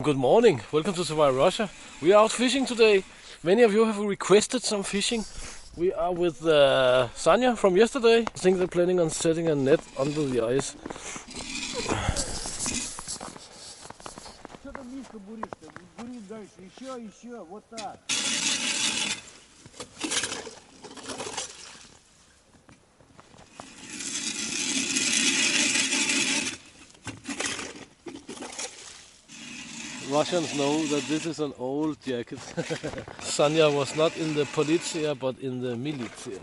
good morning. Welcome to Survive Russia. We are out fishing today. Many of you have requested some fishing. We are with Sasha from yesterday. I think they're planning on setting a net under the ice. Russians know that this is an old jacket. Sasha was not in the Polizia but in the Militia.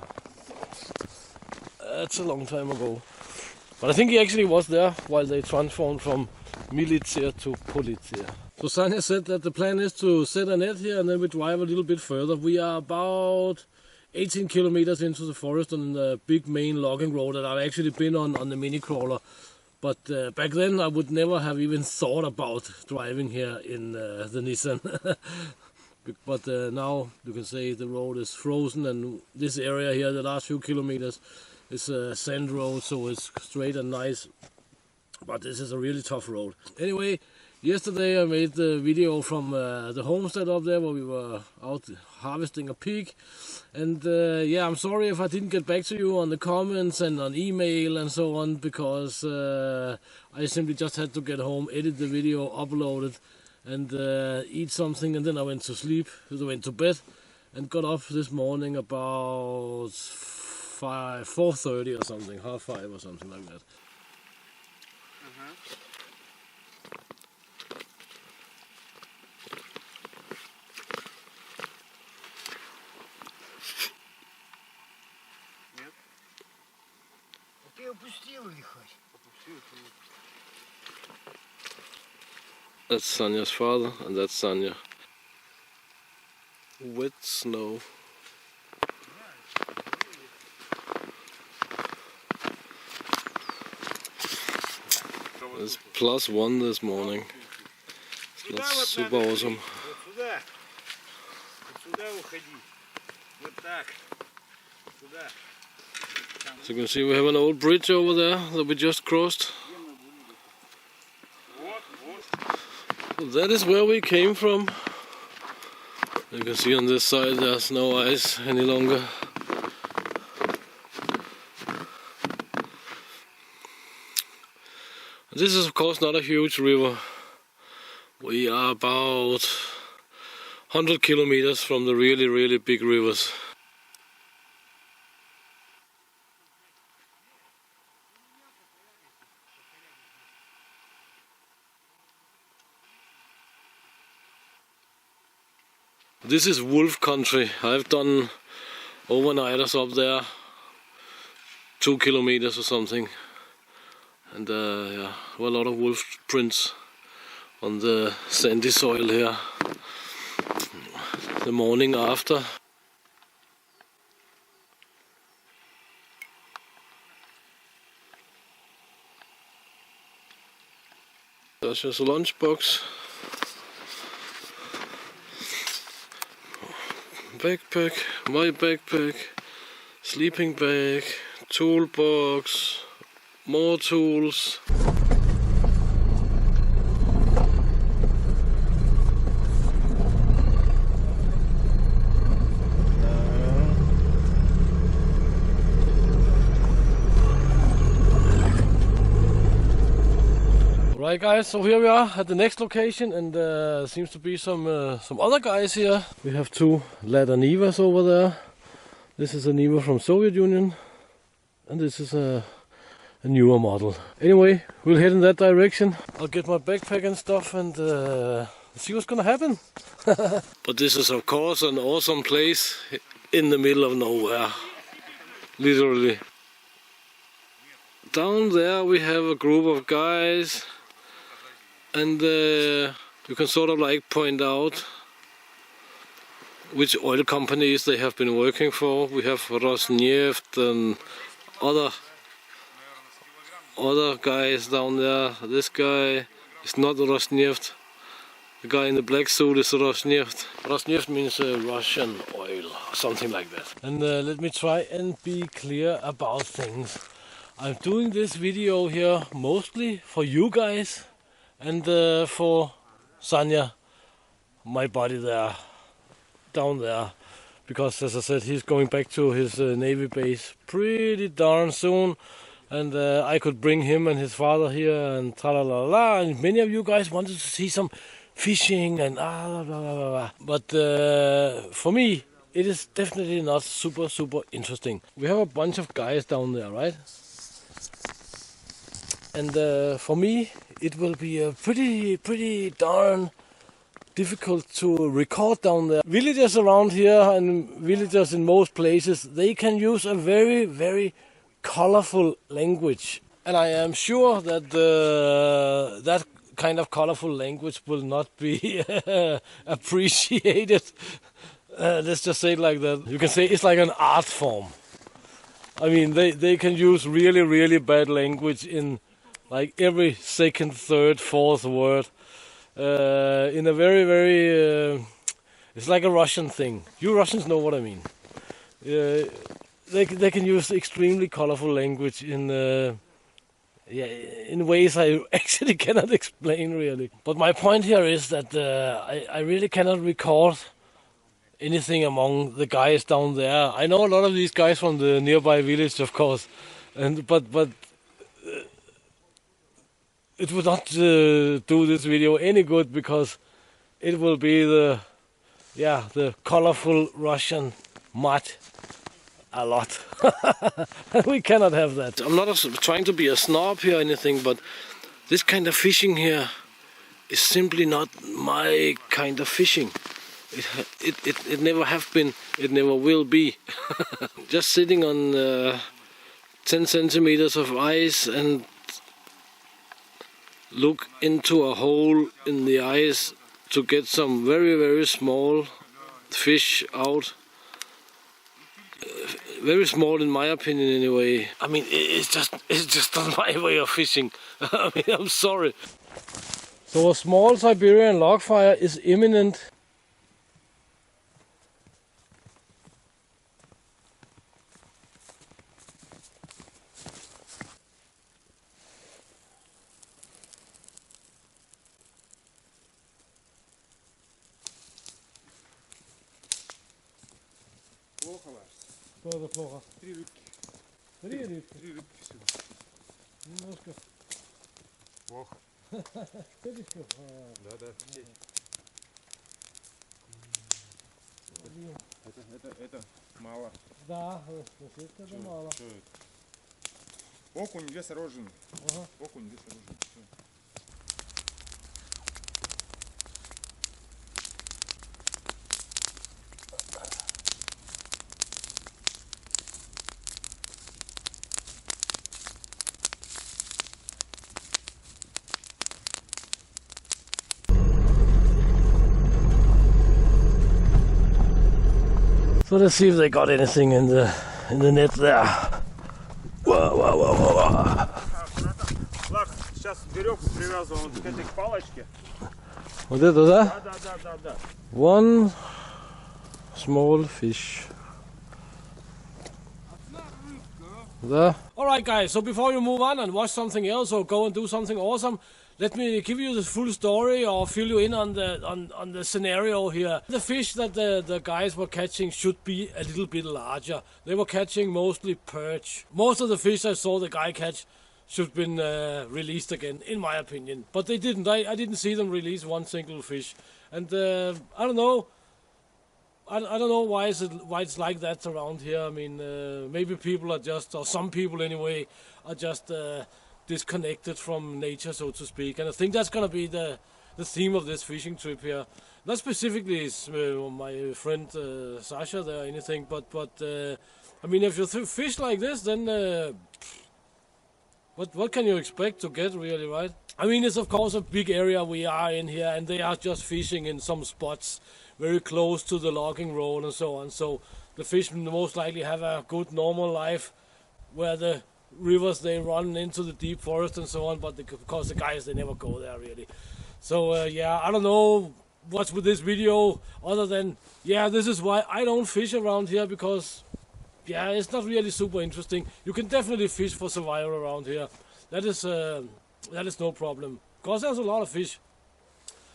That's a long time ago. But I think he actually was there while they transformed from Militia to Polizia. So Sasha said that the plan is to set a net here and then we drive a little bit further. We are about 18 kilometers into the forest on the big main logging road that I've actually been on the mini crawler. But back then I would never have even thought about driving here in the Nissan. But now you can say the road is frozen, and this area here, the last few kilometers, is a sand road, so it's straight and nice. But this is a really tough road. Anyway, yesterday I made the video from the Homestead up there where we were out harvesting a pig. And yeah, I'm sorry if I didn't get back to you on the comments and on email and so on, because I simply just had to get home, edit the video, upload it, and eat something, and then I went to sleep. I went to bed and got up this morning about 4:30 or something, 5:30 or something like that. That's Sasha's father, and that's Sasha. Wet snow. It's +1 this morning. It's not super awesome. So you can see we have an old bridge over there that we just crossed. That is where we came from. You can see on this side there's no ice any longer. This is of course not a huge river. We are about 100 kilometers from the really big rivers. This is wolf country. I've done overnighters up there, 2 kilometers or something, and yeah, well, a lot of wolf prints on the sandy soil here. The morning after. That's just a lunchbox. Backpack, my backpack, sleeping bag, toolbox, more tools. Right guys, so here we are at the next location, and seems to be some other guys here. We have 2 ladder Nivas over there. This is a Niva from Soviet Union, and this is a newer model. Anyway, we'll head in that direction. I'll get my backpack and stuff and see what's gonna happen. But this is of course an awesome place in the middle of nowhere, literally. Down there we have a group of guys. And you can sort of like point out which oil companies they have been working for. We have Rosneft and other guys down there. This guy is not Rosneft. The guy in the black suit is Rosneft. Rosneft means Russian oil, or something like that. And let me try and be clear about things. I'm doing this video here mostly for you guys and for Sanya my body there, down there, because as I said, he's going back to his Navy base pretty darn soon, and I could bring him and his father here and tra-la-la-la, and many of you guys wanted to see some fishing and blah, blah, blah, blah. But for me, it is definitely not super interesting. We have a bunch of guys down there, right? And for me, it will be pretty darn difficult to record down there. Villagers around here and villagers in most places, they can use a very colorful language. And I am sure that that kind of colorful language will not be appreciated. Let's just say it like that. You can say it's like an art form. I mean, they can use really bad language in like every second, third, fourth word. In a very it's like a Russian thing. You Russians know what I mean. They can use extremely colorful language in ways I actually cannot explain really. But my point here is that I really cannot record anything among the guys down there. I know a lot of these guys from the nearby village, of course, but it would not do this video any good, because it will be the colorful Russian mud a lot. We cannot have that. I'm not trying to be a snob here or anything, but this kind of fishing here is simply not my kind of fishing. It never have been, it never will be. Just sitting on 10 centimeters of ice and look into a hole in the ice to get some very small fish out. Very small in my opinion anyway. I mean, it's just not my way of fishing. I mean, I'm sorry. So a small Siberian log fire is imminent. Плохо, Ларс. Что это плохо? 3 рыбки. 3 рыбки? 3 рыбки всего. Немножко. Плохо. Пятичков? Да. Это мало. Да, это мало. Что это? Окунь вес рожен. Ага. Окунь вес рожен. Все. So let's see if they got anything in the net there. Whoa. Ларс, сейчас веревку привязываем вот к этой палочке. Вот это, да? Да. One small fish. There. Alright guys, so before you move on and watch something else or go and do something awesome, let me give you the full story or fill you in on the scenario here. The fish that the guys were catching should be a little bit larger. They were catching mostly perch. Most of the fish I saw the guy catch should have been released again, in my opinion. But they didn't. I didn't see them release one single fish. And I don't know. I don't know why it's like that around here. I mean, maybe people are just, or some people anyway, are just disconnected from nature, so to speak. And I think that's going to be the theme of this fishing trip here. Not specifically my friend Sasha there or anything, but I mean, if you fish like this, then what can you expect to get really, right? I mean, it's of course a big area we are in here, and they are just fishing in some spots very close to the logging road and so on. So the fish most likely have a good normal life where the rivers they run into the deep forest and so on, but of course the guys they never go there really. So yeah, I don't know what's with this video other than this is why I don't fish around here, because it's not really super interesting. You can definitely fish for survival around here. That is no problem, because there's a lot of fish.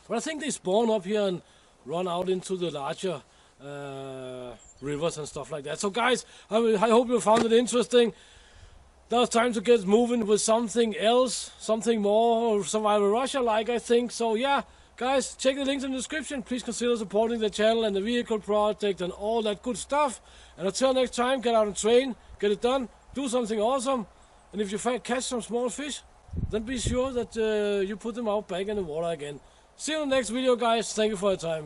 But I think they spawn up here and run out into the larger rivers and stuff like that. So guys, I hope you found it interesting. Now it's time to get moving with something else, something more Survival Russia like, I think. So yeah, guys, check the links in the description. Please consider supporting the channel and the vehicle project and all that good stuff. And until next time, get out and train, get it done, do something awesome. And if you catch some small fish, then be sure that you put them out back in the water again. See you in the next video, guys. Thank you for your time.